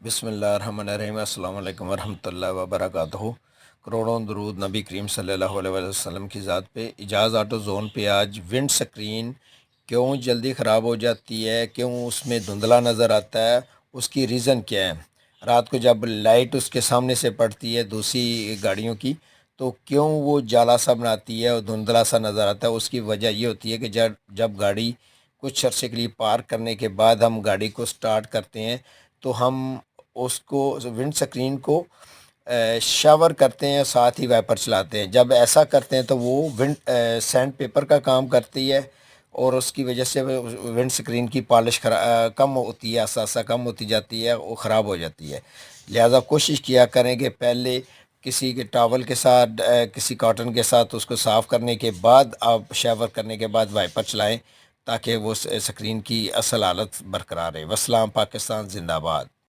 بسم اللہ الرحمن الرحیم۔ السلام علیکم ورحمۃ اللہ وبرکاتہ۔ کروڑوں درود نبی کریم صلی اللہ علیہ وسلم کی ذات پہ۔ اجاز آٹو زون پہ آج ونڈ سکرین کیوں جلدی خراب ہو جاتی ہے، کیوں اس میں دھندلا نظر آتا ہے، اس کی ریزن کیا ہے؟ رات کو جب لائٹ اس کے سامنے سے پڑتی ہے دوسری گاڑیوں کی تو کیوں وہ جالا سا بناتی ہے اور دھندلا سا نظر آتا ہے؟ اس کی وجہ یہ ہوتی ہے کہ جب گاڑی کچھ عرصے کے لیے پارک کرنے کے بعد ہم گاڑی کو سٹارٹ کرتے ہیں تو ہم اس کو ونڈ سکرین کو شاور کرتے ہیں، ساتھ ہی وائپر چلاتے ہیں۔ جب ایسا کرتے ہیں تو وہ سینڈ پیپر کا کام کرتی ہے اور اس کی وجہ سے ونڈ سکرین کی پالش کم ہوتی ہے، اثاثہ کم ہوتی جاتی ہے، وہ خراب ہو جاتی ہے۔ لہٰذا کوشش کیا کریں کہ پہلے کسی کے ٹاول کے ساتھ کسی کاٹن کے ساتھ اس کو صاف کرنے کے بعد آپ شاور کرنے کے بعد وائپر چلائیں تاکہ وہ سکرین کی اصل حالت برقرار رہے۔ وسلام، پاکستان زندہ باد۔